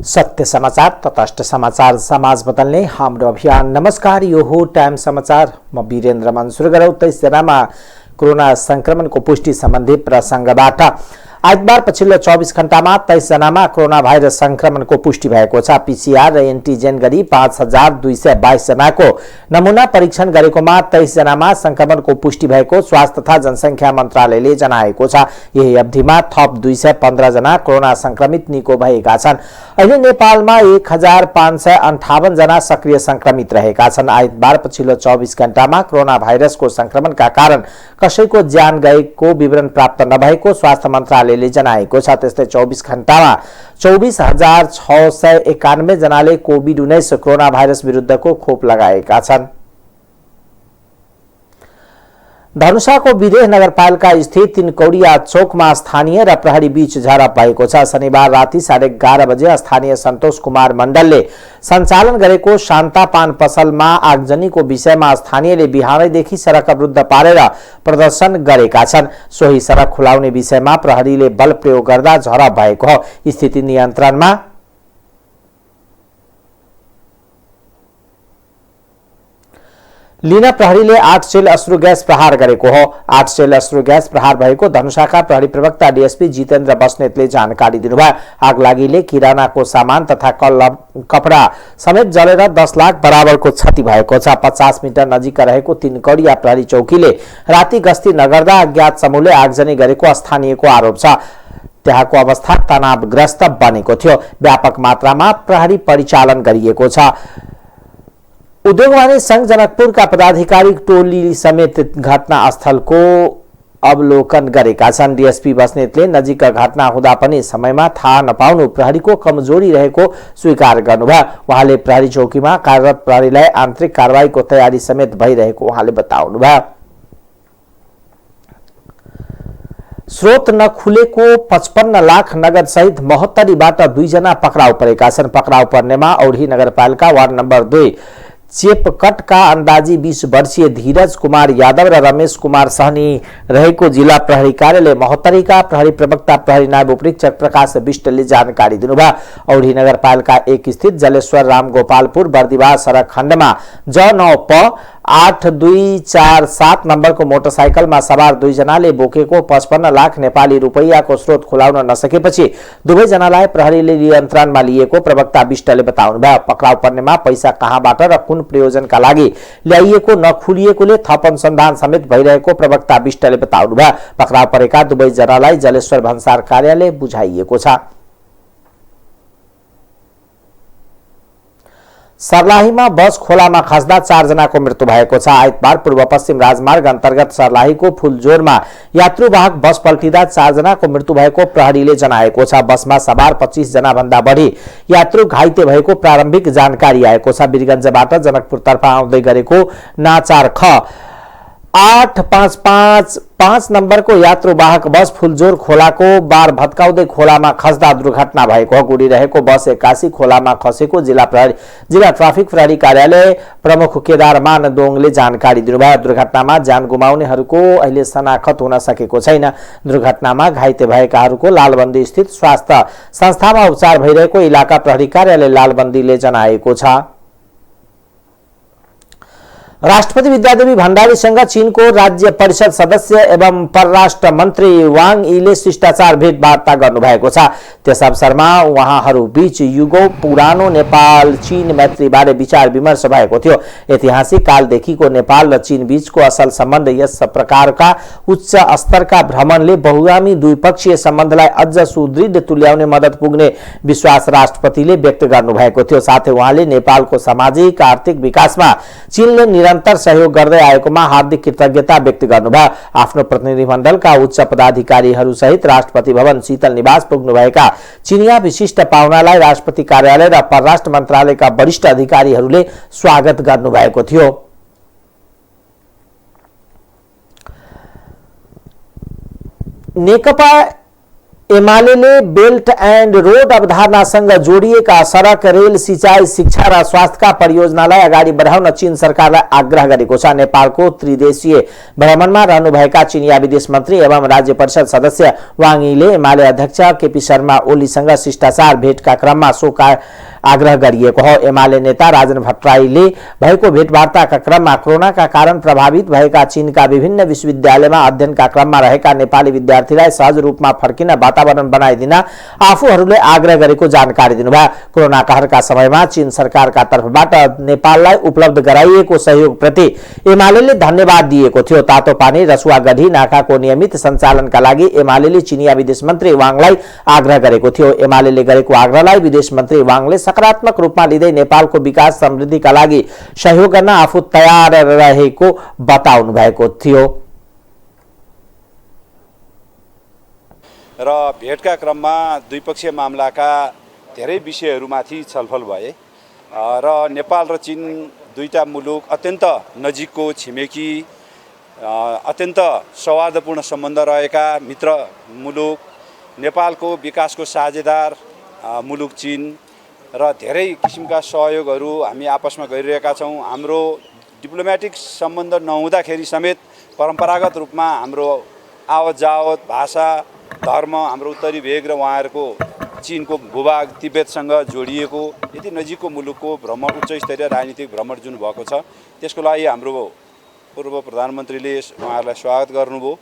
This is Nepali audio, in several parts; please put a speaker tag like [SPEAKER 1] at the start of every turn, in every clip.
[SPEAKER 1] सत्य समाचार तटस्थ समाचार समाज बदल्ने हाम्रो अभियान। नमस्कार, यो हो टाइम समाचार। म वीरेन्द्र मन सुरु गरौँ 23 जनामा कोरोना संक्रमणको पुष्टि सम्बन्धी प्रसंगबाट। आइतबार पछिल्लो 24 घण्टामा 23 जनामा कोरोना भाइरस संक्रमणको पुष्टि भएको छ। पीसीआर र एन्टिजेन गरी 5222 जनाको नमुना परीक्षण गरेकोमा 23 जनामा संक्रमणको पुष्टि भएको स्वास्थ्य तथा जनसंख्या मन्त्रालयले जनाएको छ। यही अवधिमा थप 215 जना कोरोना संक्रमित निको भएका छन्। अहिले नेपालमा 1558 जना सक्रिय संक्रमित रहेका छन्। आइतबार पछिल्लो 24 घण्टामा कोरोना भाइरसको संक्रमणका कारण कसैको ज्यान गएको विवरण प्राप्त नभएको स्वास्थ्य मन्त्रालयले जनाएको छ। त्यस्तै 24 घण्टामा 24691 जनाले कोभिड-19 कोरोना भाइरस विरुद्धको खोप लगाएका छन्। धनुषाको विदेह नगरपालिका स्थित तिनकौडिया चौकमा स्थानीय र प्रहरी बीच झडप भएको छ। शनिबार राति 11:30 बजे स्थानीय सन्तोष कुमार मण्डलले सञ्चालन गरेको शान्ता पान पसलमा आगजनीको विषयमा स्थानीयले बिहानैदेखि सडक अवरुद्ध पारेर प्रदर्शन गरेका छन्। सोही सडक खुलाउने विषयमा प्रहरीले बल प्रयोग गर्दा झडप भएको हो। स्थिति नियन्त्रणमा लिन प्रहरीले 8 सेल अश्रु ग्यास प्रहार गरेको हो। 8 सेल अश्रु ग्यास प्रहार भएको धनुषाका प्रहरी प्रवक्ता डीएसपी जितेन्द्र बस्नेतले जानकारी दिनुभयो। आगलागीले किरानाको सामान तथा कपडा समेत जलेर 10 लाख बराबरको क्षति भएको छ। 50 मिटर नजिक रहेको तिनकौडिया प्रहरी चौकीले राति गस्ती नगर्दा अज्ञात समूहले आगजनी गरेको स्थानीयको आरोप छ। त्यहाँको अवस्था तनावग्रस्त बनेको थियो। व्यापक मात्रामा प्रहरी परिचालन गरिएको छ। उद्योगवाणी संघ जनकपुरका पदाधिकारी टोली समेत घटनास्थलको अवलोकन गरेका छन्। डीएसपी बस्नेतले नजिकका घटना हुँदा पनि समयमा थाहा नपाउनु प्रहरीको कमजोरी रहेको स्वीकार गर्नुभयो। उहाँले प्रहरी चौकीमा कार्यरत प्रहरीलाई आन्तरिक कारबाहीको तयारी समेत भइरहेको उहाँले बताउनुभयो। स्रोत नखुलेको 55 लाख नगद सहित महोत्तरीबाट 2 जना पक्राउ परेका छन्। पक्राउ पर्नेमा औढी नगरपालिका वार्ड नम्बर 2 चेपकटका अन्दाजी 20 वर्षीय धीरज कुमार यादव र रमेश कुमार सहनी रहेको जिल्ला प्रहरी कार्यालय महोत्तरीका प्रहरी प्रवक्ता प्रहरी नायब उपरीक्षक प्रकाश विष्टले जानकारी दिनुभयो। औढी नगरपालिका 1 स्थित जलेश्वर रामगोपालपुर बर्दिवा सडक खण्डमा ज9 प 8247 नम्बरको मोटरसाइकलमा सवार 2 जनाले बोकेको 55 लाख नेपाली रुपैयाँको स्रोत खुलाउन नसकेपछि दुवै जनालाई प्रहरीले नियन्त्रणमा लिएको प्रवक्ता विष्टले बताउनुभयो। पक्राउ पर्नेमा पैसा कहाँबाट र कुन प्रयोजनका लागि ल्याइएको नखुलिएकोले थप अनुसन्धान समेत भइरहेको प्रवक्ता विष्टले बताउनुभयो। पक्राउ परेका दुवै जनालाई जलेश्वर भन्सार कार्यालय बुझाइएको छ। सर्लाहीमा बस खोलामा खस्दा 4 जनाको मृत्यु भएको छ। आइतबार पूर्व पश्चिम राजमार्ग अन्तर्गत सर्लाहीको फुलजोरमा यात्रुवाहक बस पल्टिँदा 4 जनाको मृत्यु भएको प्रहरीले जनाएको छ। बसमा सवार 25 जना भन्दा बढी यात्रु घाइते भएको प्रारम्भिक जानकारी आएको छ। वीरगञ्जबाट जनकपुरतर्फ आउँदै गरेको नाचार ख 8555 नम्बरको यात्रुवाहक बस फुलजोर खोलाको बार भत्काउँदै खोलामा खस्दा दुर्घटना भएको हो। गुडिरहेको बस 81 खोलामा खसेको जिल्ला ट्राफिक प्रहरी कार्यालय प्रमुख केदारमान दोङले जानकारी दिनुभयो। दुर्घटनामा ज्यान गुमाउनेहरूको अहिले शनाखत हुन सकेको छैन। दुर्घटनामा घाइते भएकाहरूको लालबन्दी स्थित स्वास्थ्य संस्थामा उपचार भइरहेको इलाका प्रहरी कार्यालय लालबन्दीले जनाएको छ। राष्ट्रपति विद्यादेवी भण्डारीसँग चीनको राज्य परिषद सदस्य एवं परराष्ट्र मन्त्री वाङ यीले शिष्टाचार भेटवार्ता गर्नुभएको छ। त्यस अवसरमा उहाँहरू बीच युगौं पुरानो नेपाल चीन मैत्रीबारे विचार विमर्श भएको थियो। ऐतिहासिक कालदेखिको नेपाल र चीन बीचको असल सम्बन्ध यस प्रकारका उच्च स्तरका भ्रमणले बहुगामी द्विपक्षीय सम्बन्धलाई अझ सुदृढ तुल्याउने मद्दत पुग्ने विश्वास राष्ट्रपतिले व्यक्त गर्नुभएको थियो। साथै उहाँले नेपालको सामाजिक आर्थिक विकासमा चीनले निरन्तर सहयोग गर्दै आएकोमा हार्दिक कृतज्ञता व्यक्त गर्नुभयो। आफ्नो प्रतिनिधिमण्डलका उच्च पदाधिकारीहरू सहित राष्ट्रपति भवन शीतल निवास पुग्नुभएका चीनिया विशिष्ट पाहुनालाई राष्ट्रपति कार्यालय र परराष्ट्र मन्त्रालयका वरिष्ठ अधिकारीहरूले स्वागत गर्नुभएको थियो। नेकपा एमाले बेल्ट एन्ड रोड अवधारणासँग जोडिएका सडक, रेल, सिंचाई, शिक्षा र स्वास्थ्यका परियोजनालाई अगाडि बढाउन चीन सरकारलाई आग्रह गरेको छ। नेपालको त्रिदेशीय भ्रमणमा रहनुभएका चिनिया विदेश मन्त्री एवं राज्य परिषद सदस्य वाङ यीले एमाले अध्यक्ष केपी शर्मा ओलीसँग शिष्टाचार भेटका क्रममा सो आग्रह गरिएको हो। एमाले नेता राजन भट्टराईले भएको भेटवार्ताका क्रममा कोरोनाका कारण प्रभावित भएका चीनका विभिन्न विश्वविद्यालयमा अध्ययनका क्रममा रहेका नेपाली विद्यार्थीलाई सहज रूपमा फर्किन वातावरण बनाइदिन आफूहरूले आग्रह गरेको जानकारी दिनुभयो। कोरोना कहरका समयमा चीन सरकारका तर्फबाट नेपाललाई उपलब्ध गराइएको सहयोगप्रति एमाले धन्यवाद दिएको थियो। तातो पानी रसुवागढी नाकाको नियमित सञ्चालनका लागि एमाले चिनिया विदेश मन्त्री वाङलाई आग्रह गरेको थियो। एमाले गरेको आग्रहलाई विदेश मन्त्री वाङले सकारात्मक रूपमा लिँदै नेपालको विकास समृद्धिका लागि सहयोग गर्न आफू तयार रहेको बताउनु भएको थियो।
[SPEAKER 2] र भेटका क्रममा द्विपक्षीय मामलाका धेरै विषयहरूमाथि छलफल भए र नेपाल र चीन दुईटा मुलुक अत्यन्त नजिकको छिमेकी अत्यन्त सौहार्दपूर्ण सम्बन्ध रहेका मित्र मुलुक, नेपालको विकासको साझेदार मुलुक चीन र धेरै किसिमका सहयोगहरू हामी आपसमा गरिरहेका छौँ। हाम्रो डिप्लोमेटिक सम्बन्ध नहुँदाखेरि समेत परम्परागत रूपमा हाम्रो आवत जावत, भाषा, धर्म, हाम्रो उत्तरी भेग र उहाँहरूको चीनको भूभाग तिब्बतसँग जोडिएको यति नजिकको मुलुकको भ्रमण, उच्च स्तरीय राजनीतिक भ्रमण जुन भएको छ, त्यसको लागि हाम्रो पूर्व प्रधानमन्त्रीले उहाँहरूलाई स्वागत गर्नुभयो।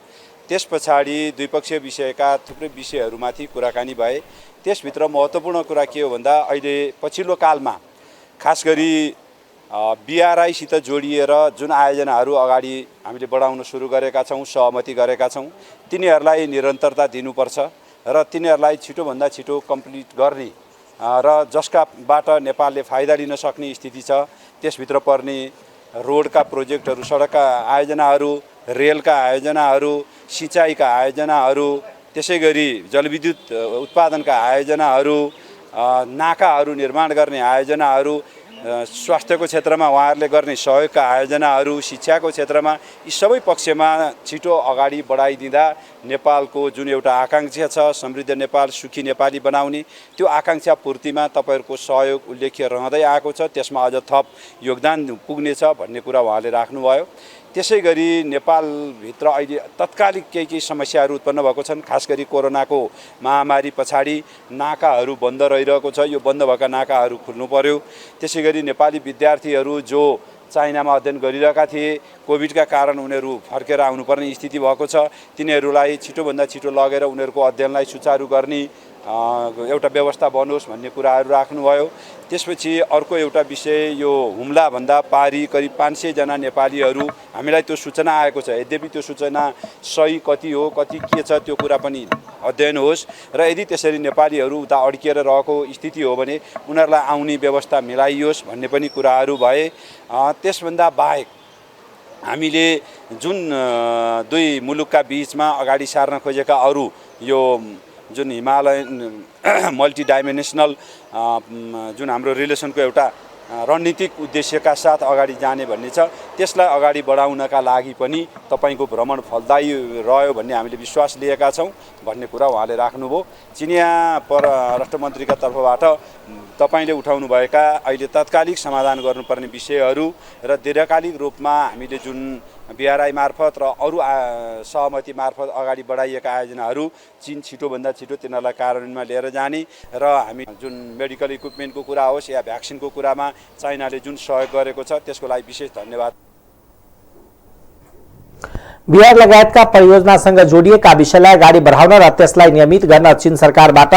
[SPEAKER 2] त्यस पछाडि द्विपक्षीय विषयका थुप्रै विषयहरूमाथि कुराकानी भए। त्यसभित्र महत्त्वपूर्ण कुरा के हो भन्दा अहिले पछिल्लो कालमा खास गरी BRI-सित जोडिएर जुन आयोजनाहरू अगाडि हामीले बढाउन सुरु गरेका छौँ, सहमति गरेका छौँ, तिनीहरूलाई निरन्तरता दिनुपर्छ र तिनीहरूलाई छिटोभन्दा छिटो कम्प्लिट गर्ने र जसकाबाट नेपालले फाइदा लिन सक्ने स्थिति छ। त्यसभित्र पर्ने रोडका प्रोजेक्टहरू, सडकका आयोजनाहरू, रेलका आयोजनाहरू, सिँचाइका आयोजनाहरू, त्यसै गरी जलविद्युत उत्पादनका आयोजनाहरू, नाकाहरू निर्माण गर्ने आयोजनाहरू, स्वास्थ्यको क्षेत्रमा उहाँहरूले गर्ने सहयोगका आयोजनाहरू, शिक्षाको क्षेत्रमा यी सबै पक्षमा छिटो अगाडि बढाइदिँदा नेपालको जुन एउटा आकांक्षा छ, समृद्ध नेपाल, सुखी नेपाली बनाउने, त्यो आकांक्षा पूर्तिमा तपाईँहरूको सहयोग उल्लेख्य रहँदै आएको छ। त्यसमा अझ थप योगदान पुग्नेछ भन्ने कुरा उहाँले राख्नुभयो। त्यसै गरी नेपालभित्र अहिले तत्कालिक केही समस्याहरू उत्पन्न भएको छन्। खास गरी कोरोनाको महामारी पछाडि नाकाहरू बन्द रहिरहेको छ, यो बन्द भएका नाकाहरू खुल्नु पर्यो। त्यसै गरी नेपाली विद्यार्थीहरू जो चाइनामा अध्ययन गरिरहेका थिए, कोभिडका कारण उनीहरू फर्केर आउनुपर्ने स्थिति भएको छ, तिनीहरूलाई छिटोभन्दा छिटो लगेर उनीहरूको अध्ययनलाई सुचारू गर्ने एउटा व्यवस्था बनोस् भन्ने कुराहरू राख्नुभयो। त्यसपछि अर्को एउटा विषय, यो हुम्लाभन्दा पारी करिब 500 जना नेपालीहरू हामीलाई त्यो सूचना आएको छ। यद्यपि त्यो सूचना सही कति हो, कति के छ, त्यो कुरा पनि अध्ययन होस् र यदि त्यसरी नेपालीहरू उता अड्किएर रहेको स्थिति हो भने उनीहरूलाई आउने व्यवस्था मिलाइयोस् भन्ने पनि कुराहरू भए। त्यसभन्दा बाहेक हामीले जुन दुई मुलुकका बीचमा अगाडि सार्न खोजेका अरू यो जुन हिमालयन मल्टिडाइमेन्सनल जुन हाम्रो रिलेसनको एउटा रणनीतिक उद्देश्यका साथ अगाडि जाने भन्ने छ, त्यसलाई अगाडि बढाउनका लागि पनि तपाईँको भ्रमण फलदायी रह्यो भन्ने हामीले विश्वास लिएका छौँ भन्ने कुरा उहाँले राख्नुभयो। चिनिया परराष्ट्र मन्त्रीका तर्फबाट तपाईँले उठाउनुभएका अहिले तात्कालिक समाधान गर्नुपर्ने विषयहरू र दीर्घकालिक रूपमा हामीले जुन BRI मार्फत र अरू सहमति मार्फत अगाडि बढाइएका आयोजनाहरू चीन छिटोभन्दा छिटो तिनीहरूलाई कार्यान्वयनमा लिएर जाने र हामी जुन मेडिकल इक्विपमेन्टको कुरा होस् या भ्याक्सिनको कुरामा चाइनाले जुन सहयोग गरेको छ त्यसको लागि विशेष धन्यवाद।
[SPEAKER 1] बिहार लगायतका परियोजनासँग जोडिएका विषयलाई अगाडि बढाउन र त्यसलाई नियमित गर्न चीन सरकारबाट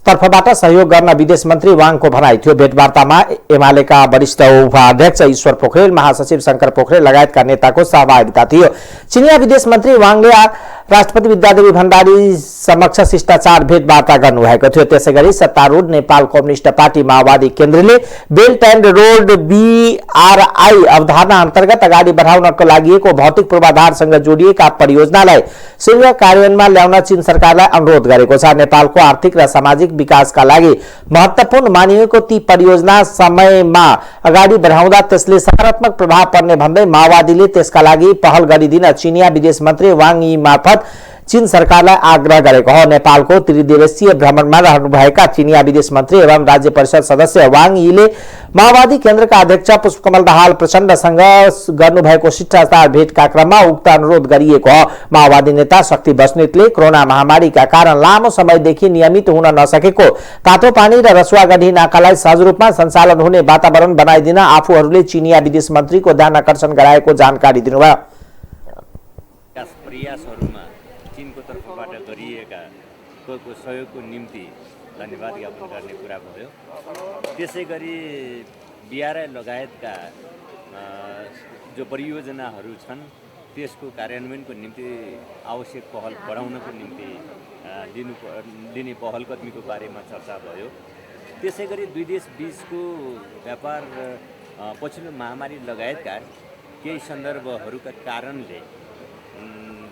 [SPEAKER 1] तर्फबाट सहयोग गर्न विदेश मन्त्री वाङको भनाइ थियो। भेटवार्तामा एमालेका वरिष्ठ उपाध्यक्ष ईश्वर पोखरेल, महासचिव शंकर पोखरेल लगायतका नेताको सहभागिता थियो। चिनिया विदेश मन्त्री वाङले राष्ट्रपति विद्यादेवी भण्डारी समक्ष शिष्टाचार भेटवार्ता गर्नुभएको थियो। त्यसैगरी सत्तारूढ नेपाल कम्युनिस्ट पार्टी माओवादी केन्द्रले बेल्ट एन्ड रोड BRI अवधारणा अन्तर्गत अगाडि बढाउनको लागि भौतिक पूर्वाधारसँग जोडिएका परियोजनालाई शीघ्र कार्यान्वयनमा ल्याउन चीन सरकारलाई अनुरोध गरेको छ। नेपालको आर्थिक र सामाजिक विकासका लागि महत्त्वपूर्ण मानिएको ती परियोजना समयमा अगाडि बढाउँदा त्यसले सकारात्मक प्रभाव पर्ने भन्दै माओवादीले त्यसका लागि पहल गरिदिन चिनिया विदेश मन्त्री वाङ यी मार्फत चीन सरकारलाई आग्रह गरेको हो। नेपालको त्रिदिवसीय भ्रमणमा रहनुभएका चीनिया विदेश मन्त्री एवं राज्य परिषद सदस्य वाङ यीले माओवादी केन्द्रका अध्यक्ष पुष्पकमल दाहाल प्रचण्डसँग गर्नुभएको शिष्टाचार भेटका क्रममा उक्त अनुरोध गरिएको हो। माओवादी नेता शक्ति बस्नेतले कोरोना महामारीका कारण लामो समयदेखि नियमित हुन नसकेको तातोपानी र रसुवागढी नाकालाई सहज रूपमा सञ्चालन हुने वातावरण बनाइदिन आफूहरूले चीनिया विदेश मन्त्रीको ध्यान आकर्षण गराएको जानकारी दिनुभयो।
[SPEAKER 3] प्रयासहरूमा चीनको तर्फबाट गरिएका सहयोगको निम्ति धन्यवाद ज्ञापन गर्ने कुरा भयो। त्यसै गरी बिआरआई लगायतका जो परियोजनाहरू छन् त्यसको कार्यान्वयनको निम्ति आवश्यक पहल बढाउनको निम्ति लिने पहल कदमीको बारेमा चर्चा भयो। त्यसै गरी दुई देश बीचको व्यापार पछिल्लो महामारी लगायतका केही सन्दर्भहरूका कारणले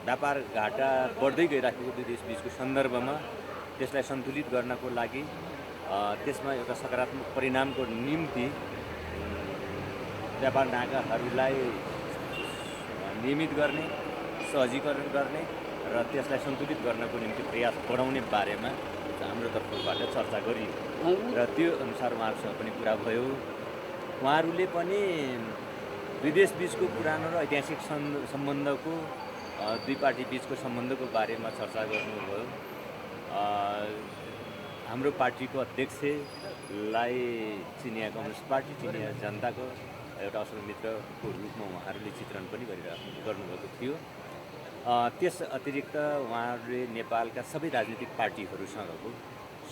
[SPEAKER 3] व्यापार घाटा बढ्दै गइराखेको दुई देश बीचको सन्दर्भमा त्यसलाई सन्तुलित गर्नको लागि त्यसमा एउटा सकारात्मक परिणामको निम्ति व्यापार नाकाहरूलाई नियमित गर्ने, सहजीकरण गर्ने र त्यसलाई सन्तुलित गर्नको निम्ति प्रयास बढाउने बारेमा हाम्रो तर्फबाट चर्चा गरियो र त्यो अनुसार उहाँहरूसँग पनि कुरा भयो। उहाँहरूले पनि दुई देश बीचको पुरानो र ऐतिहासिक सम्बन्धको दुई पार्टी बीचको सम्बन्धको बारेमा चर्चा गर्नुभयो। हाम्रो पार्टीको अध्यक्षलाई चिनिया कम्युनिस्ट पार्टी, चिनिया जनताको एउटा असल मित्रको रूपमा उहाँहरूले चित्रण पनि गर्नुभएको थियो। त्यस अतिरिक्त उहाँहरूले नेपालका सबै राजनीतिक पार्टीहरूसँगको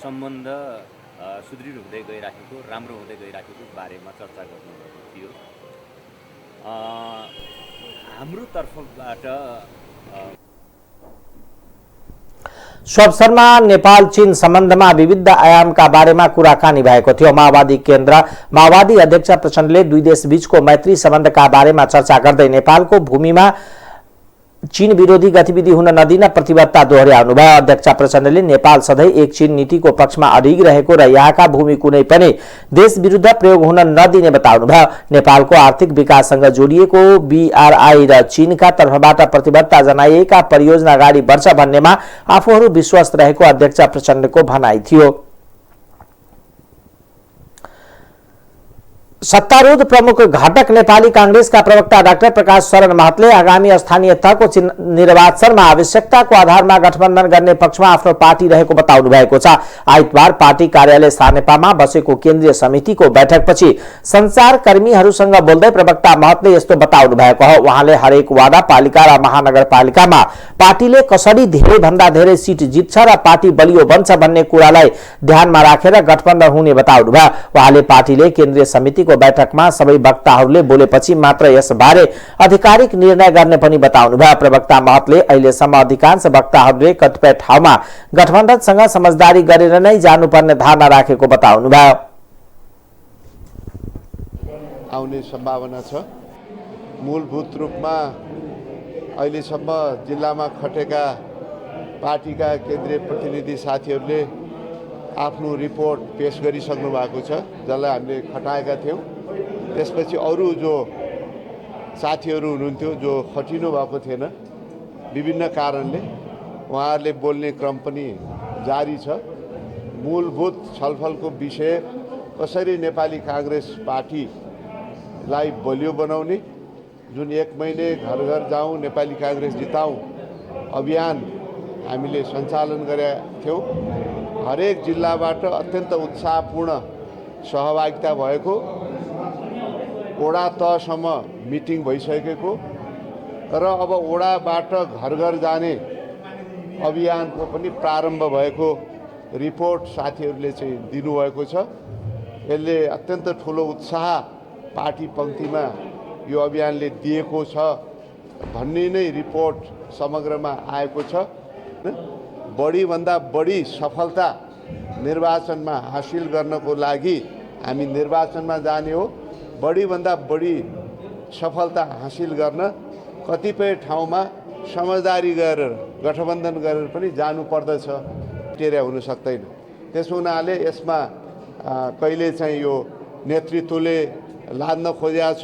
[SPEAKER 3] सम्बन्ध सुदृढ हुँदै गइराखेको, राम्रो हुँदै गइराखेको बारेमा चर्चा गर्नुभएको थियो। हाम्रो तर्फबाट
[SPEAKER 1] सो अवसरमा नेपाल चीन सम्बन्धमा विविध आयामका बारेमा कुराकानी भएको थियो। माओवादी अध्यक्ष प्रचण्डले दुई देश बीचको मैत्री सम्बन्धका बारेमा चर्चा गर्दै नेपालको भूमिमा चीन विरोधी गतिविधि हुन नदिन प्रतिबद्धता दोहोर्याउनुभयो। अध्यक्ष प्रचण्डले नेपाल सधैँ एक चीन नीतिको पक्षमा अडिग रहेको र यहाँका भूमि कुनै पनि देश विरुद्ध प्रयोग हुन नदिने बताउनुभयो। नेपालको आर्थिक विकाससँग जोडिएको बीआरआई र चीनका तर्फबाट प्रतिबद्धता जनाइएका परियोजना अगाडि बढ्छ भन्नेमा आफूहरू विश्वास रहेको अध्यक्ष प्रचण्डको भनाइ थियो। सत्तारूढ़ प्रमुख घटक नेपाली कांग्रेसका प्रवक्ता डाक्टर प्रकाश शरण महतले आगामी स्थानीय तहको निर्वाचनमा आवश्यकताको आधारमा गठबन्धन गर्ने पक्षमा आफ्नो पार्टी रहेको बताउनु भएको छ। आइतबार पार्टी कार्यालय सानेपामा बसेको केन्द्रीय समितिको बैठकपछि सञ्चारकर्मीहरूसँग बोल्दै प्रवक्ता महतले यस्तो बताउनु भएको हो। उहाँले हरेक वडा पालिका र महानगरपालिकामा पार्टीले कसरी धेरै भन्दा धेरै सिट जित्छ र पार्टी बलियो बन्छ भन्ने कुरालाई ध्यानमा राखेर गठबन्धन हुने बताउनु भयो। उहाँले पार्टीले केन्द्रीय समितिको बैठकमा सबै वक्ताहरूले बोलेपछि मात्र यसबारे आधिकारिक निर्णय गर्ने पनि बताउनुभयो। प्रवक्ता महतले अहिलेसम्म अधिकांश वक्ताहरूले कतिपय ठाउँमा गठबन्धनसँग समझदारी गरेर नै जानुपर्ने धारणा राखेको बताउनुभयो।
[SPEAKER 4] आउने सम्भावना छ। मूलभूत रूपमा अहिलेसम्म जिल्लामा खटेका पार्टीका केन्द्रीय प्रतिनिधि साथीहरूले आफ्नो रिपोर्ट पेश गरिसक्नु भएको छ, जसलाई हामीले खटाएका थियौँ। त्यसपछि अरू जो साथीहरू हुनुहुन्थ्यो जो खटिनु भएको थिएन विभिन्न कारणले, उहाँहरूले बोल्ने क्रम पनि जारी छ। मूलभूत छलफलको विषय कसरी नेपाली कांग्रेस पार्टीलाई बलियो बनाउने, जुन 1 महिने घर घर जाउँ नेपाली कांग्रेस जिताउँ अभियान हामीले सञ्चालन गरेका थियौँ। हरेक जिल्लाबाट अत्यन्त उत्साहपूर्ण सहभागिता भएको, वडा तहसम्म मिटिङ भइसकेको र अब वडाबाट घर घर जाने अभियानको पनि प्रारम्भ भएको रिपोर्ट साथीहरूले चाहिँ दिनुभएको छ। यसले अत्यन्त ठुलो उत्साह पार्टी पङ्क्तिमा यो अभियानले दिएको छ भन्ने नै रिपोर्ट समग्रमा आएको छ। बढीभन्दा बढी सफलता निर्वाचनमा हासिल गर्नको लागि हामी निर्वाचनमा जाने हो। बढीभन्दा बढी सफलता हासिल गर्न कतिपय ठाउँमा समझदारी गरेर गठबन्धन गरेर पनि जानुपर्दछ, टेर्या हुन सक्दैन। त्यसो हुनाले यसमा कहिले चाहिँ यो नेतृत्वले लाद्न खोजेको छ,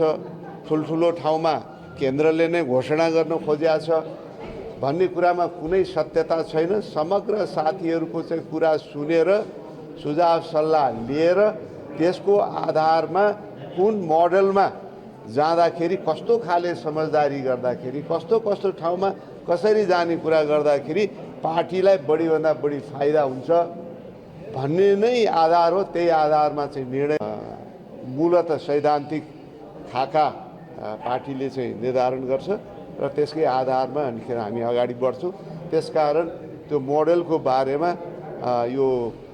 [SPEAKER 4] ठुल्ठुलो ठाउँमा केन्द्रले नै घोषणा गर्न खोजेको छ, भन्ने कुरामा कुनै सत्यता छैन। समग्र साथीहरूको चाहिँ कुरा सुनेर सुझाव सल्लाह लिएर त्यसको आधारमा कुन मोडलमा जाँदाखेरि कस्तो खाले समझदारी गर्दाखेरि कस्तो ठाउँमा कसरी जाने कुरा गर्दाखेरि पार्टीलाई बढीभन्दा बढी फाइदा हुन्छ भन्ने नै आधार हो। त्यही आधारमा चाहिँ निर्णय मूलत सैद्धान्तिक खाका पार्टीले चाहिँ निर्धारण गर्छ र त्यसकै आधारमा अनिखेर हामी अगाडि बढ्छौँ। त्यसकारण त्यो मोडलको बारेमा यो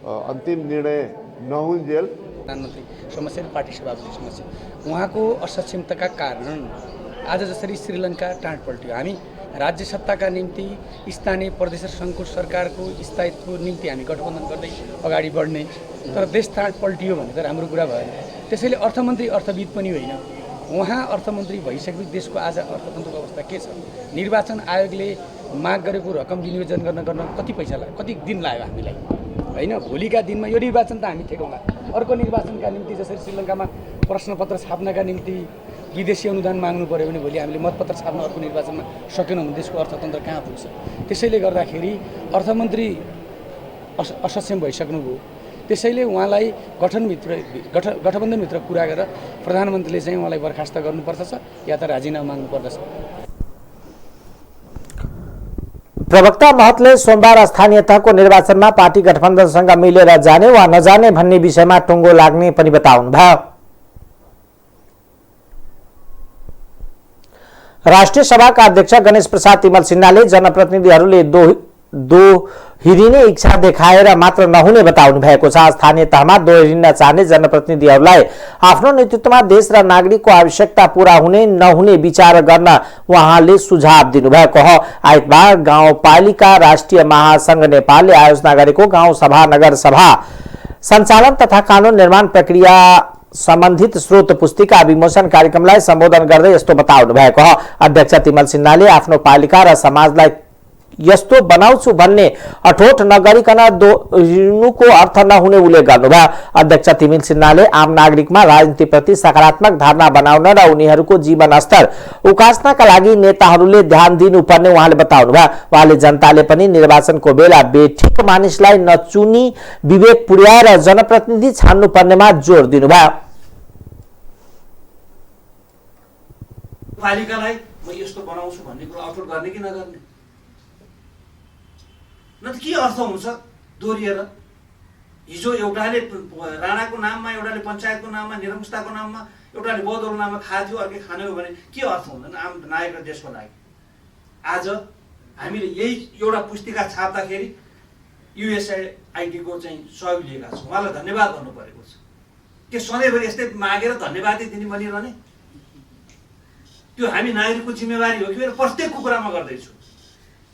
[SPEAKER 4] अन्तिम निर्णय नहुन्जेल
[SPEAKER 5] प्रधानमन्त्री समस्या र पार्टी सभापति समस्या उहाँको असक्षमताका कारण आज जसरी श्रीलङ्का टाँड पल्ट्यो, हामी राज्य सत्ताका निम्ति स्थानीय प्रदेश र सङ्घको सरकारको स्थायित्वको निम्ति हामी गठबन्धन गर्दै अगाडि बढ्ने, तर देश टाँड पल्टियो भने त राम्रो कुरा भएन। त्यसैले अर्थमन्त्री अर्थविद पनि होइन, उहाँ अर्थमन्त्री भइसकेपछि देशको आज अर्थतन्त्रको अवस्था के छ? निर्वाचन आयोगले माग गरेको रकम विनियोजन गर्न कति पैसा लाग्यो, कति दिन लाग्यो हामीलाई होइन? भोलिका दिनमा यो निर्वाचन त हामी ठेकौँला, अर्को निर्वाचनका निम्ति जसरी श्रीलङ्कामा प्रश्नपत्र छाप्नका निम्ति विदेशी अनुदान माग्नु पर्यो भने भोलि हामीले मतपत्र छाप्न अर्को निर्वाचनमा सकेनौँ भने देशको अर्थतन्त्र कहाँ पुग्छ? त्यसैले गर्दाखेरि अर्थमन्त्री असक्षम भइसक्नुभयो। त्यसैले उहाँलाई गठबन्धनभित्र कुरा गरेर प्रधानमन्त्रीले चाहिँ उहाँलाई बर्खास्त गर्नुपर्दछ या त राजीनामा माग्नुपर्दछ।
[SPEAKER 1] प्रवक्ता महतले सोमबार स्थानीय तहको निर्वाचनमा पार्टी गठबन्धनसँग मिलेर जाने वा नजाने भन्ने विषयमा टुङ्गो लाग्ने पनि बताउनुभयो। राष्ट्रिय सभाका अध्यक्ष गणेश प्रसाद तिमल सिन्हाले जनप्रतिनिधिहरूले दोहोरिने इच्छा देखाएर मात्र नहुने बताउनु भएको छ। स्थानीय तहमा दोहोरिन चाहने जनप्रतिनिधिहरूलाई आफ्नो नेतृत्वमा देश र नागरिकको आवश्यकता पूरा हुने नहुने विचार गर्न उहाँले सुझाव दिनुभएको हो। आइतबार गाउँपालिका राष्ट्रिय महासंघ नेपालले आयोजना गरेको गाउँ सभा नगर सभा सञ्चालन तथा कानून निर्माण प्रक्रिया सम्बन्धित स्रोत पुस्तिका विमोचन कार्यक्रमलाई सम्बोधन गर्दै यस्तो बताउनु भएको हो। अध्यक्ष तिमल सिन्हाले आफ्नो पालिका र समाजलाई यस्तो बनाउँछु भन्ने अठोट नगरिकन दोहोरिनुको अर्थ नहुने उल्लेख गर्नुभयो। अध्यक्ष तिमल सिन्हाले आम नागरिकमा राजनीतिप्रति सकारात्मक धारणा बनाउन र उनीहरूको जीवन स्तर उकास्नका लागि नेताहरूले ध्यान दिनुपर्ने उहाँले बताउनुभयो। उहाँले जनताले पनि निर्वाचनको बेला बेठिक मानिसलाई नचुनी विवेक पुर्याएर जनप्रतिनिधि छान्नुपर्नेमा जोड दिनुभयो।
[SPEAKER 6] पालिकालाई म यस्तो बनाउँछु भन्ने कुरा अठोट गर्ने कि नगर्ने, न त के अर्थ हुन्छ दोहोरिएर? हिजो एउटाले राणाको नाममा, एउटाले पञ्चायतको नाममा, निरंकुशताको नाममा, एउटाले बौद्धको नाममा खाथ्यो, अर्कै खाने हो भने के अर्थ हुँदैन आम नागरिक र देशको लागि? आज हामीले यही एउटा पुस्तिका छाप्दाखेरि युएसआइडीको चाहिँ सहयोग लिएका छौँ, उहाँलाई धन्यवाद गर्नु परेको छ। के सधैँभरि यस्तै मागेर धन्यवादै दिने बनिरहने? त्यो हामी नागरिकको जिम्मेवारी हो कि प्रत्येकको कुरामा गर्दैछु।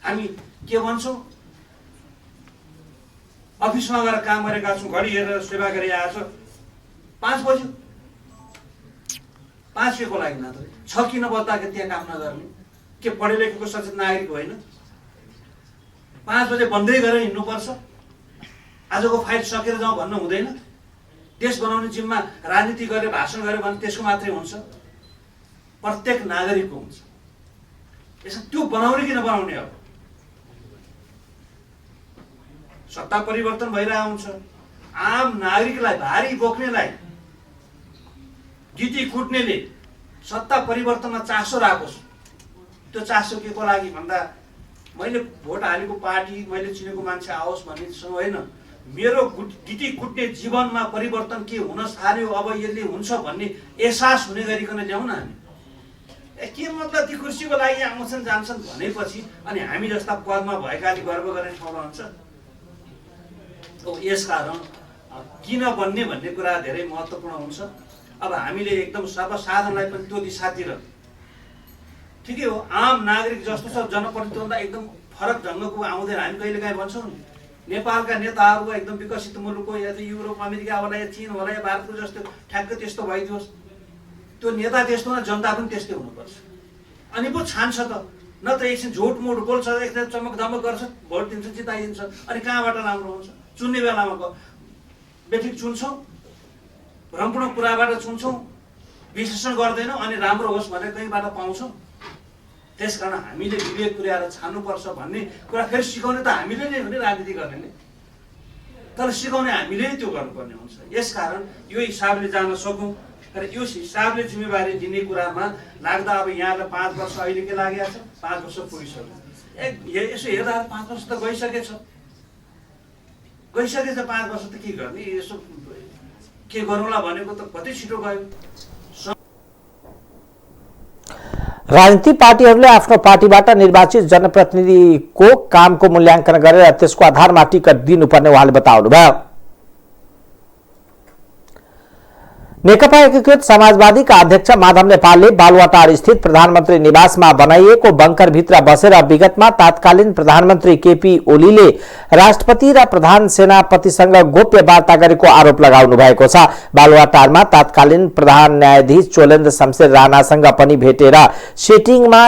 [SPEAKER 6] हामी के भन्छौँ? अफिसमा गएर काम गरेका छौँ, घडी हेरेर सेवा गरिआएको छ, 5 बज्यो, 5 को लागि मात्रै 6 किन बज्दाखेरि त्यहाँ काम नगर्ने? के पढे लेखेको सचेत नागरिक होइन? 5 बजे बन्दै गरेर हिँड्नुपर्छ, आजको फाइल सकेर जाउँ भन्न हुँदैन। देश बनाउने जिम्मा राजनीति गरेर भाषण गऱ्यो भने त्यसको मात्रै हुन्छ, प्रत्येक नागरिकको हुन्छ। यसो त्यो बनाउने कि नबनाउने? अब सत्ता परिवर्तन भइरहेको हुन्छ, आम नागरिकलाई भारी बोक्नेलाई गिटी कुट्नेले सत्ता परिवर्तनमा चासो राखेको छ। त्यो चासो के को लागि भन्दा मैले भोट हालेको पार्टी, मैले चिनेको मान्छे आओस् भन्नेसँग होइन, मेरो गिटी कुट्ने जीवनमा परिवर्तन के हुन थाल्यो, अब यसले हुन्छ भन्ने एहसास हुने गरिकन ल्याउन हामी। के मतलब ती कुर्सीको लागि आउँछन् जान्छन् भनेपछि अनि हामी जस्ता पदमा भएकाले गर्व गर्ने ठाउँ रहन्छ। यसकारण किन बन्ने भन्ने कुरा धेरै महत्त्वपूर्ण हुन्छ। अब हामीले एकदम सर्वसाधारणलाई पनि त्यो दिशातिर, ठिकै हो, आम नागरिक जस्तो छ जनप्रतिनिधिभन्दा एकदम फरक ढङ्गको आउँदैन। हामी कहिलेकाहीँ भन्छौँ नि नेपालका नेताहरू एकदम विकसित मुलुकको या त युरोप अमेरिका होला या चीन होला या भारतको जस्तो ठ्याक्कै त्यस्तो भइदियोस्। त्यो नेता त्यस्तो न, जनता पनि त्यस्तै हुनुपर्छ। अनि पो छान्छ त, न त एकछिन झुटमुट बोल्छ, एकछिन चमक धमक गर्छ, भोट दिन्छ, जिताइदिन्छ, अनि कहाँबाट राम्रो हुन्छ? चुन्ने बेलामा बेठिक चुन्छौँ, भ्रमपूर्ण कुराबाट चुन्छौँ, विश्लेषण गर्दैनौँ, अनि राम्रो होस् भनेर कहीँबाट पाउँछौँ। त्यसकारण हामीले विवेक पुर्याएर छान्नुपर्छ भन्ने कुरा फेरि सिकाउने त हामीले नै हो नि, राजनीति गर्नेले। तर सिकाउने हामीले नै त्यो गर्नुपर्ने हुन्छ। यसकारण यो हिसाबले जान सकौँ र यो हिसाबले जिम्मेवारी दिने कुरामा लाग्दा अब यहाँलाई 5 वर्ष अहिले के लागेको छ, 5 वर्ष पुगिसक्यो। यसो हेर्दा 5 वर्ष त गइसकेछ, 5 वर्ष त के गर्ने, यसो के गरौँला भनेको त कति छिटो गयो।
[SPEAKER 1] राजनीतिक पार्टीहरूले आफ्नो पार्टीबाट निर्वाचित जनप्रतिनिधिको कामको मूल्याङ्कन गरेर त्यसको आधारमा टिकट दिनुपर्ने उहाँले बताउनुभयो। नेकपा एकीकृत समाजवादीका अध्यक्ष माधव नेपालले बालुवाटार स्थित प्रधानमन्त्री निवासमा बनाइएको बंकर भित्र बसेर विगतमा तत्कालीन प्रधानमन्त्री केपी ओलीले राष्ट्रपति र प्रधान सेनापतिसँग गोप्य वार्ता गरेको आरोप लगाउनु भएको छ। बालुवाटारमा तत्कालीन प्रधान न्यायाधीश चोलेन्द्र शमशेर राणासँग पनि भेटेर सेटिङमा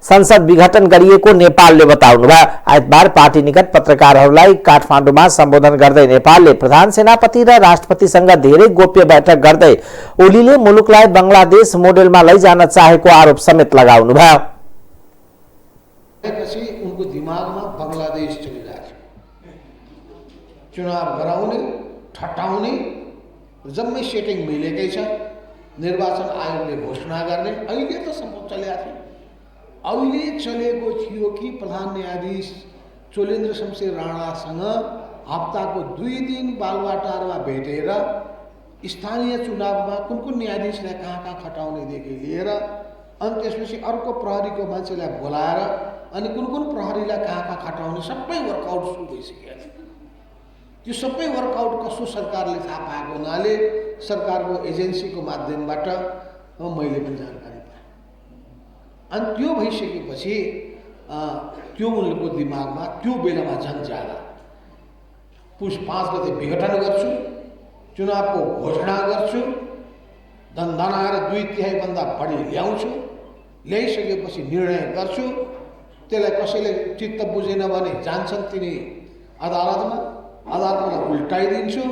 [SPEAKER 1] संसद विघटन गरिएको नेपालले बताउनुभयो। आइतबार पार्टी निकट पत्रकारहरूलाई काठमाडौँमा सम्बोधन गर्दै नेपालले प्रधान सेनापति र राष्ट्रपतिसँग धेरै गोप्य बैठक ओलीले मुलुकलाई बंगलादेश मोडेलमा लैजान चाहेको आरोप समेत लगाउनुभयो।
[SPEAKER 7] उनको दिमागमा बंगलादेश चलिरहेको छ। चुनाव गराउने, ठटाउने जम्मै सेटिङ मिलेकै छ। निर्वाचन आयोगले घोषणा गर्ने अहिले त सम्भव चलेको थियो। अहिले चलेको थियो कि प्रधान न्यायाधीश चोलेन्द्र शमशेर राणासँग हप्ताको 2 दिन बालुवाटारमा भेटेर स्थानीय चुनावमा कुन न्यायाधीशलाई कहाँ खटाउनेदेखि लिएर अनि त्यसपछि अर्को प्रहरीको मान्छेलाई बोलाएर अनि कुन प्रहरीलाई कहाँ खटाउने सबै वर्कआउट सुरु भइसकेको छ। त्यो सबै वर्कआउट कसो सरकारले थाहा पाएको हुनाले सरकारको एजेन्सीको माध्यमबाट मैले पनि जानकारी पाएँ। अनि त्यो भइसकेपछि त्यो उनको दिमागमा त्यो बेलामा झन् ज्यादा पुस 5 गते विघटन गर्छु, चुनावको घोषणा गर्छु, दनदनाएर 2/3 भन्दा बढी ल्याउँछु, ल्याइसकेपछि निर्णय गर्छु, त्यसलाई कसैले चित्त बुझेन भने जान्छन् तिनी अदालतमा उल्टाइदिन्छु।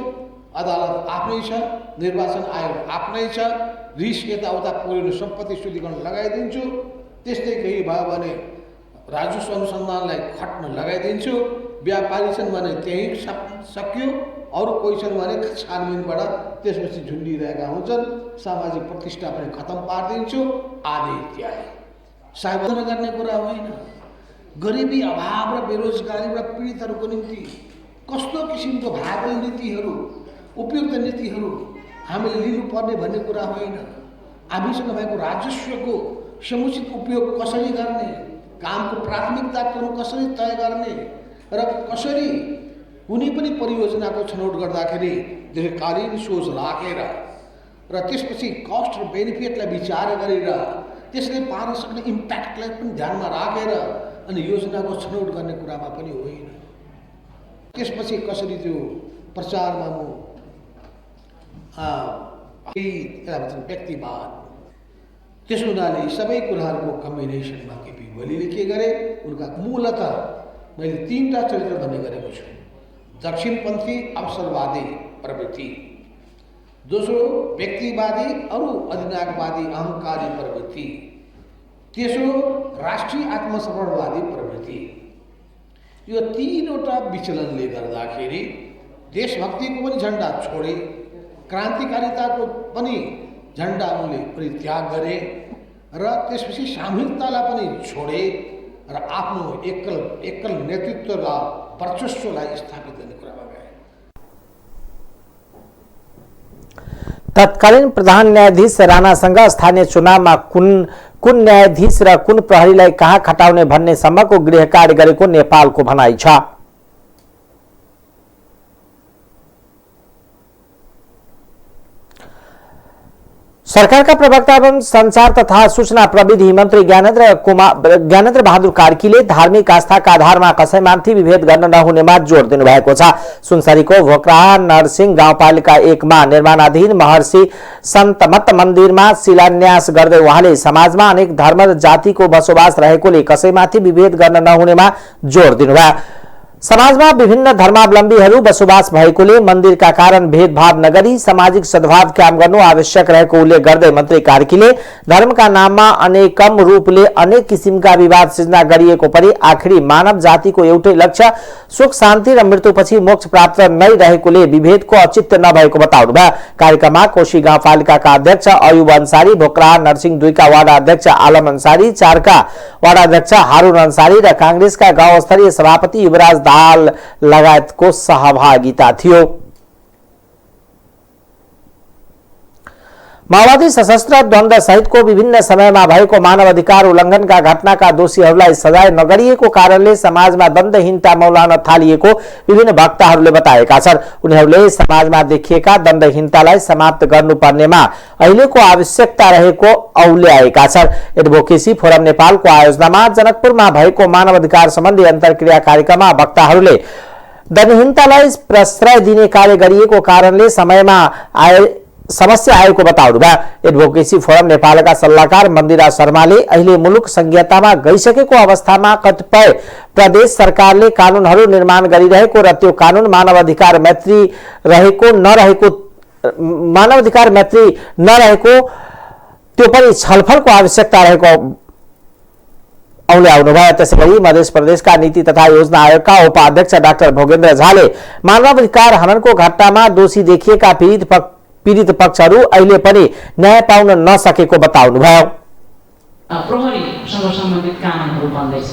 [SPEAKER 7] अदालत आफ्नै छ, निर्वाचन आयोग आफ्नै छ, रिस यताउता पुर्याउनु सम्पत्ति शुद्धिकरण लगाइदिन्छु। त्यस्तै केही भयो भने राजस्व अनुसन्धानलाई खट्न लगाइदिन्छु। व्यापारी छन् भने त्यही सक्यो, अरू कोही छन् भने छानबिनबाट त्यसपछि झुन्डिरहेका हुन्छन्, सामाजिक प्रतिष्ठा पनि खत्म पारिदिन्छु आदि इत्यादि। साइबन गर्ने कुरा होइन। गरिबी, अभाव र बेरोजगारीबाट पीडितहरूको निम्ति कस्तो किसिमको भागल नीतिहरू, उपयुक्त नीतिहरू हामीले लिनुपर्ने भन्ने कुरा होइन। हामीसँग भएको राजस्वको समुचित उपयोग कसरी गर्ने, कामको प्राथमिकता क्रम कसरी तय गर्ने र कसरी कुनै पनि परियोजनाको छनौट गर्दाखेरि दीर्घकालीन सोच राखेर र त्यसपछि कस्ट र बेनिफिटलाई विचार गरेर त्यसले पार्न सक्ने इम्प्याक्टलाई पनि ध्यानमा राखेर अनि योजनाको छनौट गर्ने कुरामा पनि होइन। त्यसपछि कसरी त्यो प्रचारमा म व्यक्तिवाद, त्यसो हुनाले सबै कुराहरूको कम्बिनेसनमा केपी ओलीले के गरे, उनका मूलतः मैले 3टा चरित्र भन्ने गरेको छु। दक्षिणपन्थी अवसरवादी प्रवृत्ति, दोस्रो व्यक्तिवादी अरू अधिनायकवादी अहंकारी प्रवृत्ति, तेस्रो राष्ट्रिय आत्मसमर्पणवादी प्रवृत्ति। यो 3वटा विचलनले गर्दाखेरि देशभक्तिको पनि झण्डा छोडे, क्रान्तिकारिताको पनि झण्डा उनले परित्याग गरे र त्यसपछि सामूहिकतालाई पनि छोडे र आफ्नो एकल नेतृत्व र वर्चस्वलाई स्थापित गर्ने कुरामा गए।
[SPEAKER 1] तत्कालीन प्रधान न्यायाधीश राणासँग स्थानीय चुनावमा कुन न्यायाधीश र कुन प्रहरीलाई कहाँ खटाउने भन्ने सम्मको गृह कार्य गरेको नेपालको भनाइ छ। सरकारका प्रवक्ता एवं संचार तथा सूचना प्रविधि मन्त्री ज्ञानेन्द्र बहादुर कार्कीले धार्मिक आस्थाका आधारमा कसैमाथि विभेद गर्न नहुनेमा जोड दिनुभएको छ। सुनसरीको भोक्राहा नरसिंह गाउँपालिका 1 मा निर्माणाधीन महर्षि सन्त मत मन्दिरमा शिलान्यास गर्दै उहाँले समाजमा अनेक धर्म र जातिको बसोबास रहेकोले कसैमाथि विभेद गर्न नहुनेमा जोड दिनुभयो। समाजमा विभिन्न धर्मावलम्बीहरू बसोबास भएकोले मन्दिरका कारण भेदभाव नगरी सामाजिक सद्भाव कायम गर्नु आवश्यक रहेको उल्लेख गर्दै मन्त्री कार्कीले धर्मका नाममा अनेकम रूपले अनेक किसिमका विवाद सिर्जना गरिएको पनि आखिरी मानव जातिको एउटै लक्ष्य सुख शान्ति र मृत्युपछि मोक्ष प्राप्त नै रहेकोले विभेदको औचित्य नभएको बताउनुभयो। कार्यक्रममा कोशी गाउँपालिकाका अध्यक्ष अयुब अन्सारी, भोक्राहा नरसिंह 2 का वार्ड अध्यक्ष आलम अन्सारी, 4 का वार्ड अध्यक्ष हारून अन्सारी र कांग्रेसका गाउँ स्तरीय सभापति युवराज दाल लगायतको सहभागिता थियो। माओवादी सशस्त्र द्वन्द्व सहितको विभिन्न समयमा भएको मानव अधिकार उल्लङ्घनका घटनाका दोषीहरूलाई सजाय नगरिएको कारणले समाजमा द्वन्द्वहीनता मौलाउन थालिएको विभिन्न वक्ताहरूले बताएका छन्। उनीहरूले समाजमा देखिएका द्वन्द्वहीनतालाई समाप्त गर्नुपर्नेमा अहिलेको आवश्यकता रहेको औल्याएका छन्। एडभोकेसी फोरम नेपालको आयोजनामा जनकपुरमा भएको मानव अधिकार सम्बन्धी अन्तर्क्रिया कार्यक्रममा वक्ताहरूले द्वन्द्वहीनतालाई प्रश्रय दिने कार्य गरिएको कारणले समस्या आएको बताउनुभयो। एडभोकेसी फोरम नेपालका सल्लाहकार मन्दिरा शर्माले अहिले मुलुक संघीयतामा गइसकेको अवस्थामा कतिपय प्रदेश सरकारले कानूनहरू निर्माण गरिरहेको र त्यो कानून मानवाधिकार मैत्री नरहेको त्यो पनि छलफलको आवश्यकता रहेको औल्याउनुभयो। त्यसैगरी मध्य प्रदेशका नीति तथा योजना आयोगका उपाध्यक्ष डाक्टर भोगेन्द्र झाले मानवाधिकार हननको घटनामा दोषी देखिएका पीडित पक्षहरू अहिले पनि न्याय पाउन नसकेको बताउनुभयो।
[SPEAKER 8] प्रहरीसँग सम्बन्धित कानुनहरू बन्दैछ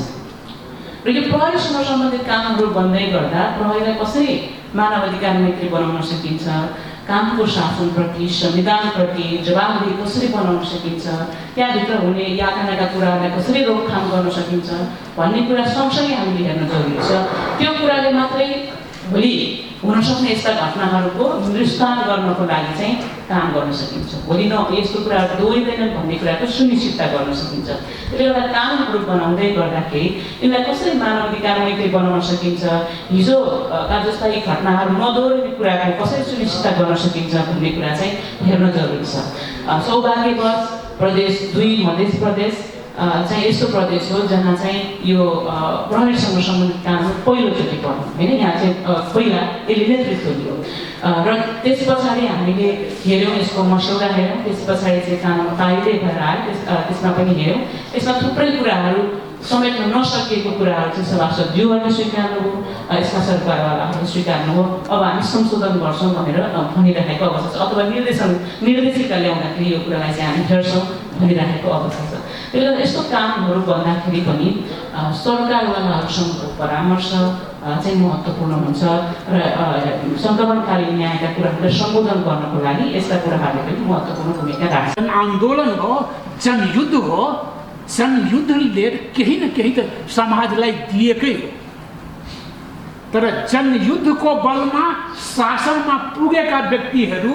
[SPEAKER 8] र यो प्रहरीसँग सम्बन्धित कानुनहरू बन्दै गर्दा प्रहरीलाई कसरी मानवाधिकार मैत्री बनाउन सकिन्छ, कानुनको शासनप्रति संविधानप्रति जवाबदेही कसरी बनाउन सकिन्छ, त्यहाँभित्र हुने यातनाका कुराहरूलाई कसरी रोकथाम गर्न सकिन्छ भन्ने कुरा सँगसँगै हामीले हेर्न जरुरी छ। त्यो कुराले मात्रै भोलि हुन सक्ने यस्ता घटनाहरूको निस्तारण गर्नको लागि चाहिँ काम गर्न सकिन्छ। भोलि यस्तो कुराहरू दोहोरिँदैनन् भन्ने कुराको सुनिश्चितता गर्न सकिन्छ। त्यसले गर्दा कानुनहरू बनाउँदै गर्दाखेरि यसलाई कसरी मानवाधिकार मैत्री बनाउन सकिन्छ, हिजोका जस्ता यी घटनाहरू नदोहोरिने कुराको कसरी सुनिश्चितता गर्न सकिन्छ भन्ने कुरा चाहिँ हेर्न जरुरी छ। सौभाग्यवश प्रदेश 2 मध्य प्रदेश चाहिँ यस्तो प्रदेश हो जहाँ चाहिँ यो प्रहरीसँग सम्बन्धित कानुन पहिलोचोटि पर्यो होइन। यहाँ चाहिँ पहिला यसले नेतृत्व लियो र त्यस पछाडि हामीले हेऱ्यौँ, यसको मसौदा हेऱ्यौँ, त्यस पछाडि चाहिँ कानुन पारित भएर आयो, त्यसमा पनि हेऱ्यौँ। यसमा थुप्रै कुराहरू समेट्न नसकिएको कुराहरू चाहिँ सभासद ज्यूहरूले स्वीकार्नुभयो, यसका सरकारवालाहरूले स्वीकार्नुभयो। अब हामी संशोधन गर्छौँ भनेर भनिरहेको अवस्था छ, अथवा निर्देशिका ल्याउँदाखेरि यो कुरालाई चाहिँ हामी हेर्छौँ भनिरहेको अवस्था छ। त्यसले गर्दा यस्तो कामहरू गर्दाखेरि पनि सरकारवालाहरूसँगको परामर्श चाहिँ महत्त्वपूर्ण हुन्छ र सङ्क्रमणकालीन न्यायका कुराहरूलाई सम्बोधन गर्नको लागि यस्ता कुराहरूले पनि महत्त्वपूर्ण भूमिका राख्छन्।
[SPEAKER 9] आन्दोलन हो, जनयुद्ध हो, जनयुद्धले केही न केही त समाजलाई दिएकै हो, तर जनयुद्धको बलमा शासनमा पुगेका व्यक्तिहरू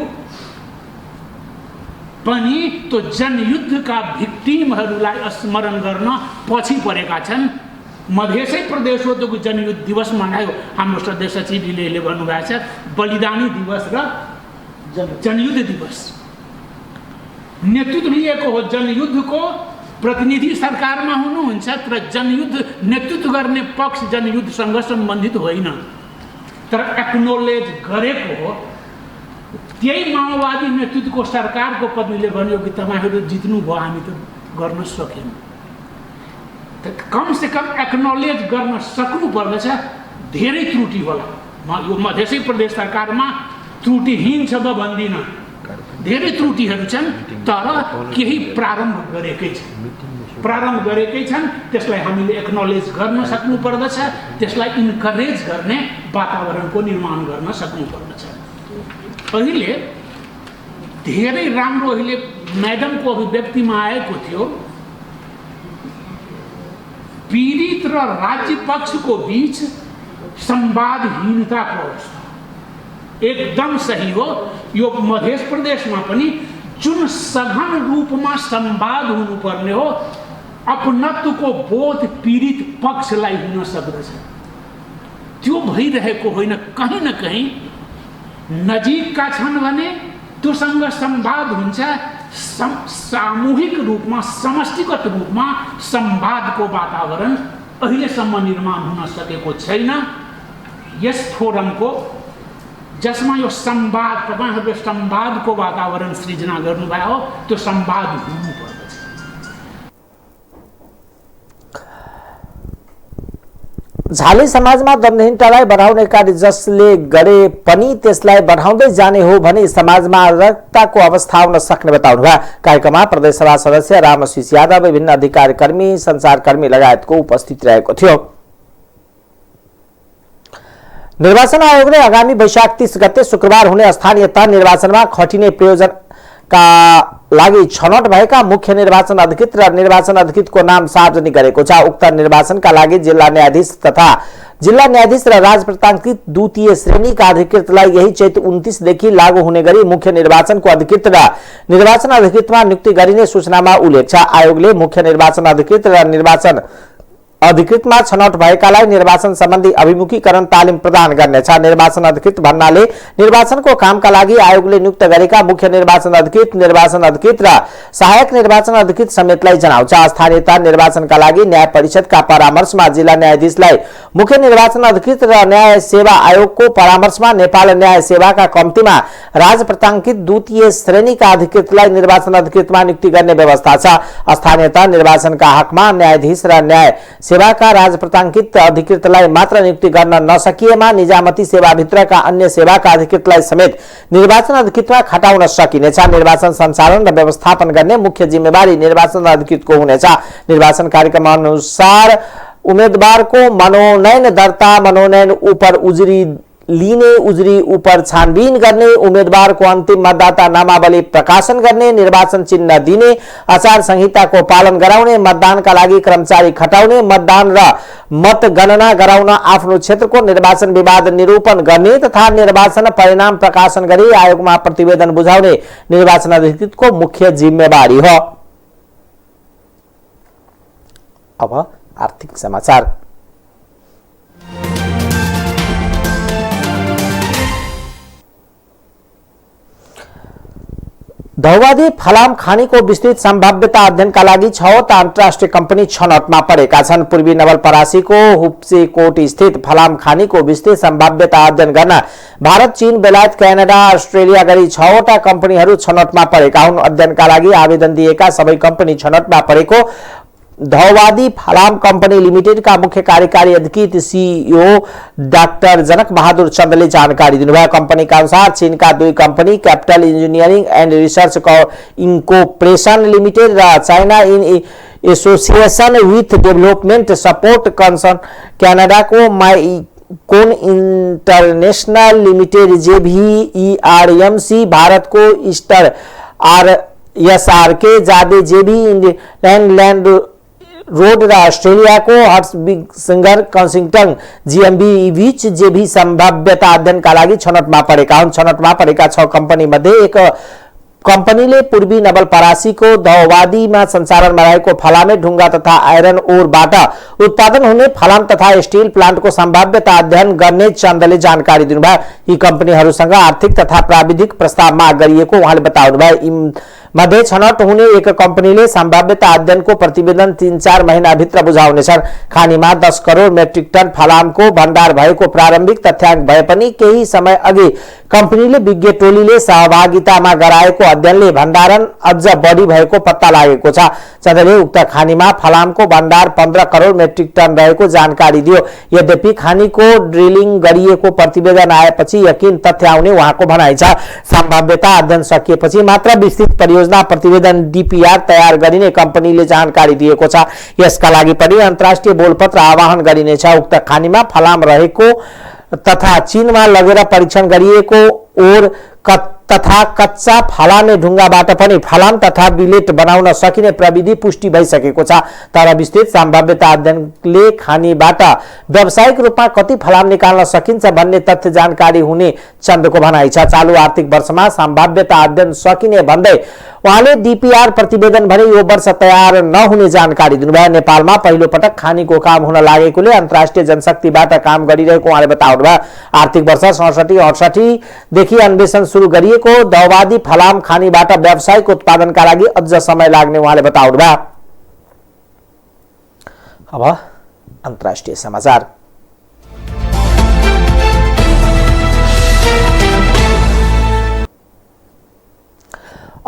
[SPEAKER 9] पनि त्यो जनयुद्धका भिक्टिमहरूलाई स्मरण गर्न पछि परेका छन्। मधेसै प्रदेश हो, त्यो जनयुद्ध दिवस मनायो हाम्रो सदस्य सचिवले भन्नुभएको छ, बलिदानी दिवस र जनयुद्ध दिवस। नेतृत्व लिएको हो जनयुद्धको, प्रतिनिधि सरकारमा हुनुहुन्छ, तर जनयुद्ध नेतृत्व गर्ने पक्ष जनयुद्धसँग सम्बन्धित होइन, तर एक्नोलेज गरेको हो। त्यही माओवादी नेतृत्वको सरकारको प्रतिनिधिले भन्यो कि तपाईँहरू जित्नुभयो, हामी त गर्न सकेनौँ। कमसे कम एक्नोलेज गर्न सक्नु पर्दछ। धेरै त्रुटि होला, यो मधेसी प्रदेश सरकारमा त्रुटिहीन छ म भन्दिनँ, धेरै त्रुटिहरू छन्, तर केही प्रारम्भ गरेकै छन्। त्यसलाई हामीले एक्नोलेज गर्न सक्नु पर्दछ, त्यसलाई इन्करेज गर्ने वातावरणको निर्माण गर्न सक्नु पर्दछ। अहिले धेरै राम्रो अहिले म्याडमको अभिव्यक्तिमा आएको थियो, पीडित र राज्य पक्षको बीच संवादहीनताको अवस्था एकदम सही हो। यो मध्य प्रदेशमा पनि जुन सघन रूपमा संवाद हुनुपर्ने हो, अपनत्वको बोध पीडित पक्षलाई हुन सक्दछ, त्यो भइरहेको होइन। कहीँ न कहीँ नजिकका छन् भने त्योसँग संवाद हुन्छ, सामूहिक रूपमा समष्टिगत रूपमा संवादको वातावरण अहिलेसम्म निर्माण हुन सकेको छैन। यस फोरमको जसमा यो संवाद तपाईहरुले संवादको वातावरण सृजना गर्नुभयो हो, त्यो संवाद हुनुपर्दछ।
[SPEAKER 1] झाली समाजमा दमनहीनतालाई बढाउने कार्य जसले गरे पनि त्यसलाई बढाउँदै जाने हो भने समाजमा अराजकताको अवस्था आउन सक्ने बताउनुभयो। कार्यक्रममा प्रदेशसभा सदस्य रामशिष यादव, विभिन्न अधिकारी कर्मी, संचारकर्मी लगायतको उपस्थित रहेको थियो। निर्वाचन आयोगले आगामी वैशाख 30 गते शुक्रबार हुने स्थानीय तह निर्वाचनमा खटिने प्रयोजनका लागि छनौट भएका मुख्य निर्वाचन अधिकृत र निर्वाचन अधिकृतको नाम सार्वजनिक गरेको छ। उक्त निर्वाचनका लागि जिल्ला न्यायाधीश तथा जिल्ला न्यायाधीश र राजप्रताङ्कित द्वितीय श्रेणीका अधिकृतलाई यही चैत 29 देखि लागू हुने गरी मुख्य निर्वाचनको अधिकृत र निर्वाचन अधिकृतमा नियुक्ति गरिने सूचनामा उल्लेख छ। आयोगले मुख्य निर्वाचन अधिकृत र निर्वाचन अधिकृतमा छनौट भएकालाई निर्वाचन सम्बन्धी अभिमुखीकरण तालिम प्रदान गर्नेछ। निर्वाचन अधिकृत भन्नाले निर्वाचनको कामका लागि आयोगले नियुक्त गरेका मुख्य निर्वाचन अधिकृत र सहायक निर्वाचन अधिकृत समेतलाई जनाउँछ। स्थानीय तह निर्वाचनका लागि न्याय परिषदका परामर्शमा जिल्ला न्यायाधीशलाई मुख्य निर्वाचन अधिकृत र न्याय सेवा आयोगको परामर्शमा नेपाल न्याय सेवाका कम्तीमा राजप्रताङ्कित द्वितीय श्रेणीका अधिकृतलाई निर्वाचन अधिकृतमा नियुक्ति गर्ने व्यवस्था छ। स्थानीय तह निर्वाचनका हकमा न्यायाधीश र न्याय सेवाका राजप्रताङ्कित अधिकृतलाई मात्र नियुक्ति गर्न नसकिएमा निजामती सेवाभित्रका अन्य सेवाका अधिकृतलाई समेत निर्वाचन अधिकृतमा खटाउन सकिनेछ। निर्वाचन सञ्चालन र व्यवस्थापन गर्ने मुख्य जिम्मेवारी निर्वाचन अधिकृतको हुनेछ। निर्वाचन कार्यक्रम अनुसार उम्मेदवारको मनोनयन दर्ता, मनोनयन उपर उजुरी लिने, उजुरी उपर छानबिन गर्ने, उम्मेदवारको अन्तिम मतदाता नामावली प्रकाशन गर्ने, निर्वाचन चिन्ह दिने, आचार संहिताको पालन गराउने, मतदानका लागि कर्मचारी खटाउने, मतदान र मतगणना गराउन आफ्नो क्षेत्रको निर्वाचन विवाद निरूपण गर्ने तथा निर्वाचन परिणाम प्रकाशन गरी आयोगमा प्रतिवेदन बुझाउने निर्वाचन अधिकृतको मुख्य जिम्मेवारी हो। अब आर्थिक समाचार। धौवादी फलाम खानीको विस्तृत सम्भाव्यता अध्ययनका लागि 6वटा अन्तर्राष्ट्रिय कम्पनी छनौटमा परेका छन्। पूर्वी नवलपरासीको हुप्सेकोट स्थित फलाम खानीको विस्तृत सम्भाव्यता अध्ययन गर्न भारत, चीन, बेलायत, क्यानाडा, अस्ट्रेलिया गरी 6वटा कम्पनीहरू छनौटमा परेका हुन्। अध्ययनका लागि आवेदन दिएका सबै कम्पनी छनौटमा परेको धौवादी फलाम कंपनी लिमिटेड का मुख्य कार्यकारी अधिकृत सीईओ डाक्टर जनक बहादुर चंदले जानकारी दिनुभयो। कंपनी का अनुसार चीन का 2 company capital engineering and research incorporation limited र China in association with development support concern Canada को Micon international limited JVERMC, Bharat को ईस्टर RSRK, जादे JV इंग्लैंड रोड र अस्ट्रेलिया को हर्ट्सबिगर कंसिंगटन GmbH बीच JV सम्भाव्यता अध्ययनका लागि छनौटमा परेका हुन्। छनौटमा परेका 6 कंपनी मध्ये एक कंपनीले पूर्वी नवलपरासीको धौवादीमा सञ्चालनमा रहेको फलामे ढुङ्गा तथा आयरन ओरबाट उत्पादन हुने फलाम तथा स्टील प्लान्टको सम्भाव्यता अध्ययन गर्ने चन्दले जानकारी दिनुभयो। यी कम्पनीहरूसँग आर्थिक तथा प्राविधिक प्रस्ताव माग गरिएको उहाँले बताउनुभयो। मध्ये छनौट हुने एक कंपनीले सम्भाव्यता अध्ययनको प्रतिवेदन 3-4 महिनाभित्र बुझाउनेछन्। खानीमा 10 करोड मेट्रिक टन फलामको भण्डार भएको प्रारम्भिक तथ्याङ्क भए पनि केही समय अघि कंपनीले विज्ञ टोलीले सहभागितामा गराएको अध्ययनले भण्डारण अझ बढी भएको पत्ता लागेको छ। चन्दले उक्त खानीमा फलामको भण्डार 15 करोड मेट्रिक टन रहेको जानकारी दियो। यद्यपि खानीको ड्रिलिङ गरिएको प्रतिवेदन आएपछि यकिन तथ्य आउने उहाँको भनाइ छ। सम्भाव्यता अध्ययन सकिएपछि मात्र विस्तृत परियोजना प्रतिवेदन DPR तयार गरिने कंपनीले जानकारी दिएको छ। यसका लागि पनि अन्तर्राष्ट्रिय बोलपत्र आह्वान गरिनेछ। उक्त खानीमा फलाम रहेको तथा चीनमा लगेर परीक्षण गरिएको और तथा कच्चा फलामे ढुङ्गाबाट पनि फलाम तथा बिलेट बनाउन सकिने प्रविधि पुष्टि भइसकेको छ। तर विस्तृत सम्भाव्यता अध्ययनले खानीबाट व्यावसायिक रूपमा कति फलाम निकाल्न सकिन्छ भन्ने तथ्य जानकारी हुने चन्दको भनाइ छ। चालु आर्थिक वर्षमा सम्भाव्यता अध्ययन सकिने भन्दै उहाँले DPR प्रतिवेदन भने यो वर्ष तयार नहुने जानकारी दिनुभयो। नेपालमा पहिलो पटक खानीको काम हुन लागेकोले अन्तर्राष्ट्रिय जनशक्तिबाट काम गरिरहेको उहाँले बताउनुभयो। आर्थिक वर्ष 67-68 देखि अन्वेषण सुरु गरिएको धौवादी फलाम खानीबाट व्यावसायिक उत्पादनका लागि अझ समय लाग्ने उहाँले बताउनुभयो। अब अन्तर्राष्ट्रिय समाचार।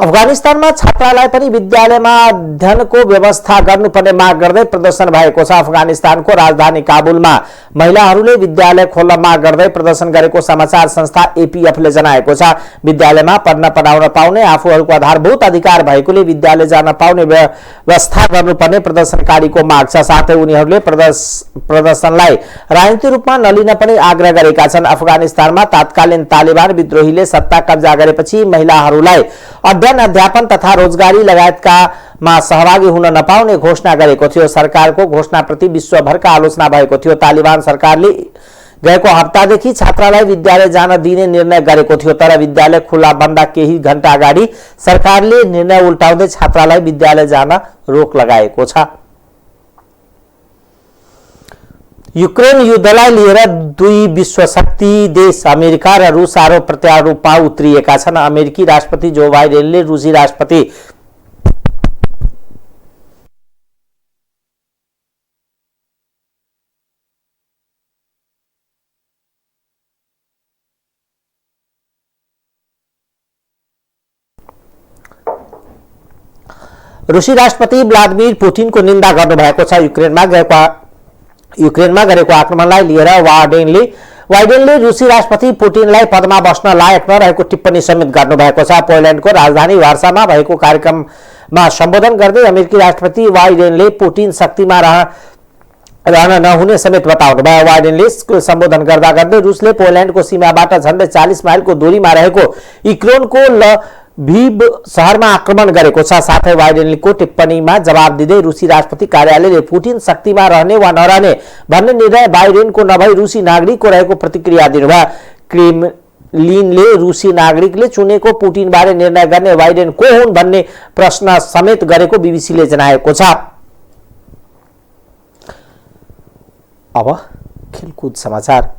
[SPEAKER 1] अफगानिस्तानमा छात्रालाई पनि विद्यालयमा अध्ययनको व्यवस्था गर्नुपर्ने माग गर्दै प्रदर्शन भएको छ। अफगानिस्तानको राजधानी काबुलमा महिलाहरूले विद्यालय खोल्न माग गर्दै प्रदर्शन गरेको समाचार संस्था एपीएफले जनाएको छ। विद्यालयमा पढ्न पढाउन पाउने आफूहरूको आधारभूत अधिकार भएकोले विद्यालय जान पाउने व्यवस्था गर्नुपर्ने प्रदर्शनकारीको माग छ। साथै उनीहरूले प्रदर्शनलाई राजनीतिक रूपमा नलिन पनि आग्रह गरेका छन्। अफगानिस्तानमा तत्कालीन तालिबान विद्रोहीले सत्ता कब्जा गरेपछि महिलाहरूलाई अध्ययन अध्यापन तथा रोजगारी लगायतकामा सहभागी हुन नपाउने घोषणा गरेको थियो। सरकारको घोषणाप्रति विश्वभरका आलोचना भएको थियो। तालिबान सरकारले गएको हप्तादेखि छात्रालाई विद्यालय जान दिने निर्णय गरेको थियो, तर विद्यालय खुल्ला भन्दा केही घण्टा अगाडि सरकारले निर्णय उल्टाउँदै छात्रालाई विद्यालय जान रोक लगाएको छ। युक्रेन युद्धलाई लिएर दुई विश्वशक्ति देश अमेरिका र रुस आरोप प्रत्यारोपमा उत्रिएका छन्। अमेरिकी राष्ट्रपति जो बाइडेनले रुसी राष्ट्रपति व्लादिमिर पुटिनको निन्दा गर्नुभएको छ। युक्रेनमा गरेको आक्रमणलाई लिएर बाइडेनले रुसी राष्ट्रपति पुटिनलाई पदमा बस्न लायक नरहेको टिप्पणी समेत गर्नुभएको छ। पोल्यान्डको राजधानी वार्सामा भएको कार्यक्रममा सम्बोधन गर्दै अमेरिकी राष्ट्रपति बाइडेनले पुटिन शक्तिमा रहन नहुने समेत बताउनु भयो। बाइडेनले सम्बोधन गर्दा गर्दै रुसले पोल्यान्डको सीमाबाट झन्डै 40 माइलको दूरीमा रहेको युक्रेनको लभिभ शहरमा आक्रमण गरेको छ। साथै बाइडेनको टिप्पणीमा जवाब दिँदै रुसी राष्ट्रपति कार्यालयले पुटिन शक्तिमा रहने वा नरहने भन्ने निर्णय बाइडेनको नभई रुसी नागरिकको रहेको प्रतिक्रिया दिनुभयो। क्रेमलिनले रुसी नागरिकले चुनेको पुटिनबारे निर्णय गर्ने बाइडेन को हुन् भन्ने प्रश्न समेत गरेको बीबीसीले जनाएको छ। अब खेलकुद समाचार।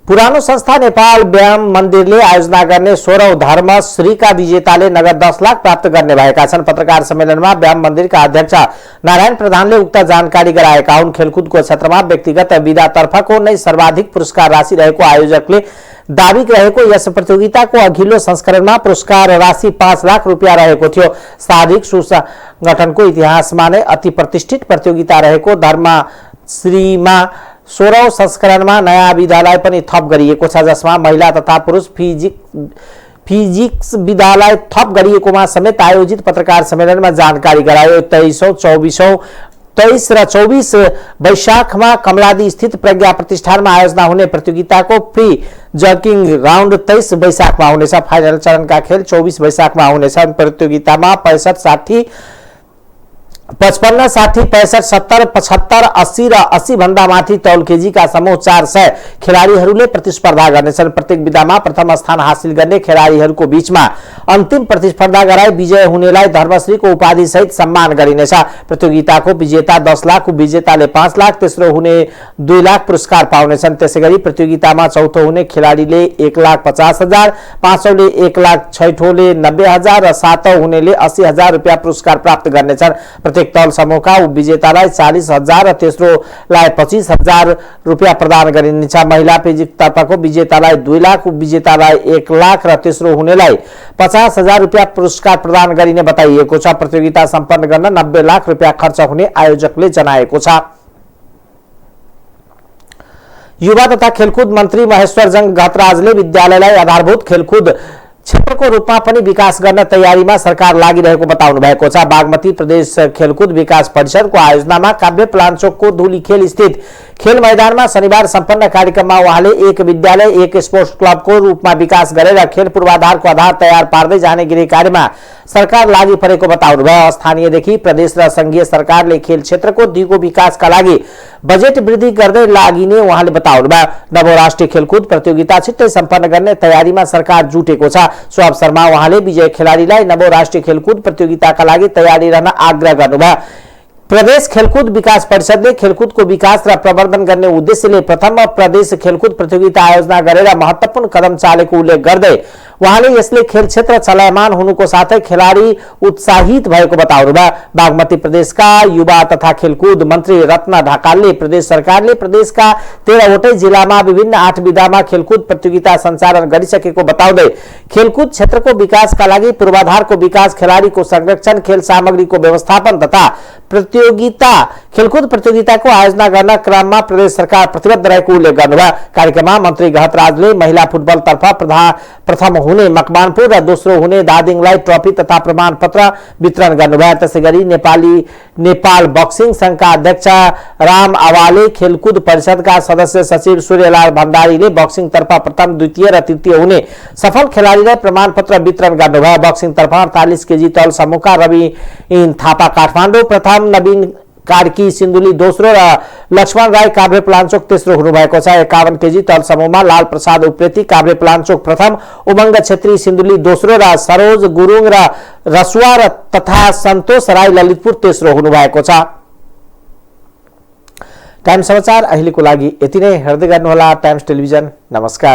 [SPEAKER 1] पुरानो संस्था नेपाल व्यायाम मन्दिरले आयोजना गर्ने 16औं धर्मश्रीका विजेताले नगद 10 लाख प्राप्त गर्ने भएका छन्। पत्रकार सम्मेलनमा व्यायाम मन्दिरका अध्यक्ष नारायण प्रधानले उक्त जानकारी गराएका हुन्। खेलकुदको क्षेत्रमा व्यक्तिगत विधातर्फको नै सर्वाधिक पुरस्कार राशि रहेको आयोजकले दावी रहेको यस प्रतियोगिताको अघिल्लो संस्करणमा पुरस्कार राशि 5 लाख रुपियाँ रहेको थियो। शारीरिक सुसंगठनको इतिहासमा नै अति प्रतिष्ठित प्रतियोगिता रहेको धर्मश्रीमा 16औं संस्करणमा नयाँ विधालाई पनि थप गरिएको छ, जसमा महिला तथा पुरुष फिजिक्स विधालाई थप गरिएकोमा समेत आयोजित पत्रकार सम्मेलनमा जानकारी गरायो। 23 र 24 वैशाखमा कमलादी स्थित प्रज्ञा प्रतिष्ठानमा आयोजना हुने प्रतियोगिताको प्री जकिङ राउन्ड 23 वैशाखमा हुनेछ। फाइनल चरणका खेल 24 वैशाखमा हुनेछन्। प्रतियोगितामा 65, 60, 55, 60, 65, 70, 75, 80 र 80 भन्दा माथि तौल केजीका समूह 400 खेलाडीहरूले प्रतिस्पर्धा गर्नेछन्। प्रत्येक विधामा प्रथम स्थान हासिल गर्ने खेलाडीहरूको बीचमा अन्तिम प्रतिस्पर्धा गराई विजय हुनेलाई धर्मश्रीको उपाधि सहित सम्मान गरिनेछ। प्रतियोगिताको विजेता 10 लाख, उपविजेताले 5 लाख, तेस्रो हुने 2 लाख पुरस्कार पाउनेछन्। त्यसैगरी प्रतियोगितामा चौथो हुने खेलाडीले 1,50,000, पाँचौंले 1 लाख, छैठौंले 90,000 र सातौं हुनेले 80,000 रुपियाँ पुरस्कार प्राप्त गर्नेछन्। प्रत्येक तौल समूहका उपविजेतालाई 40,000 र तेस्रोलाई 25,000 रुपियाँ प्रदान गरिनेछ। महिला फिजिक्स तर्फको विजेतालाई 2 लाख, उपविजेतालाई 1 लाख र तेस्रो हुनेलाई 50,000 रुपियाँ पुरस्कार प्रदान गरिने बताइएको छ। प्रतियोगिता सम्पन्न गर्न 90 लाख रुपियाँ खर्च हुने आयोजकले जनाएको छ। युवा तथा खेलकुद मन्त्री महेश्वरजंग घतराजले विद्यालयलाई आधारभूत खेलकुद क्षेत्रको रूपमा पनि विकास गर्न तयारीमा सरकार लागिरहेको बताउनु भएको छ। बागमती प्रदेश खेलकुद विकास परिषदको आयोजनामा काभ्रे प्लान्चोकको धुलीखेल स्थित खेल मैदानमा शनिबार सम्पन्न कार्यक्रममा उहाँले एक विद्यालय एक स्पोर्ट्स क्लबको रूपमा विकास गरेर खेल पूर्वाधारको आधार तयार पार्दै जाने गृह कार्यमा सरकार लागि परेको बताउनुभयो। स्थानीयदेखि प्रदेश र संघीय सरकारले खेल क्षेत्रको दिगो विकासका लागि बजेट वृद्धि गर्दै लागिने उहाँले बताउनुभयो। नवौं राष्ट्रिय खेलकुद प्रतियोगिता छिट्टै सम्पन्न गर्ने तयारीमा सरकार जुटेको छ। सो अवसरमा उहाँले विजय खेलाडीलाई नवौं राष्ट्रिय खेलकुद प्रतियोगिताका लागि तयारी रहन आग्रह गर्नुभयो। प्रदेश खेलकुद विकास परिषदले खेलकुदको विकास र प्रवर्धन गर्ने उद्देश्यले प्रथम प्रदेश खेलकुद प्रतियोगिता आयोजना गरेर महत्त्वपूर्ण कदम चालेको उल्लेख गर्दै उहाँले यसले खेल क्षेत्र चलायमान हुनुको साथै खेलाडी उत्साहित भएको बताउनुभयो। बागमती प्रदेशका युवा तथा खेलकुद मन्त्री रत्न ढकालले प्रदेश सरकारले प्रदेशका 13 वटै जिल्लामा विभिन्न 8 विधामा खेलकुद प्रतियोगिता सञ्चालन गरिसकेको बताउँदै खेलकुद क्षेत्रको विकासका लागि पूर्वाधारको विकास, खेलाडीको संरक्षण, खेल सामग्रीको व्यवस्थापन तथा खेलकुद प्रतियोगिताको आयोजना गर्न क्रममा प्रदेश सरकार प्रतिबद्ध रहेको उल्लेख गर्नुभयो। कार्यक्रममा मन्त्री गहतराजले महिला फुटबलतर्फ प्रथम हुने मकवानपुर र दोस्रो हुने धादिङलाई ट्रफी तथा प्रमाणपत्र वितरण गर्नुभयो। त्यसैगरी नेपाल बक्सिङ संघका अध्यक्ष राम आवाले, खेलकुद परिषदका सदस्य सचिव सूर्यलाल भण्डारीले बक्सिङतर्फ प्रथम, द्वितीय र तृतीय हुने सफल खेलाडीलाई प्रमाणपत्र वितरण गर्नुभयो। बक्सिङतर्फ 48 केजी तौल समूहका रवि थापा काठमाडौँ प्रथम, नवीन कार्की सिन्धुली दोस्रो र लक्ष्मण राई काभ्रे प्लान्चोक तेस्रो हुनुभएको छ। 51 केजी तौल समूहमा लाल प्रसाद उप्रेती काभ्रे प्लान्चोक प्रथम, उमङ्ग छेत्री सिन्धुली दोस्रो र सरोज गुरुङ र रसुवा तथा सन्तोष राई ललितपुर तेस्रो हुनुभएको छ। टाइम्स समाचार अहिलेको लागि यति नै। हेर्दै गर्नुहोला टाइम्स टेलिभिजन। नमस्कार।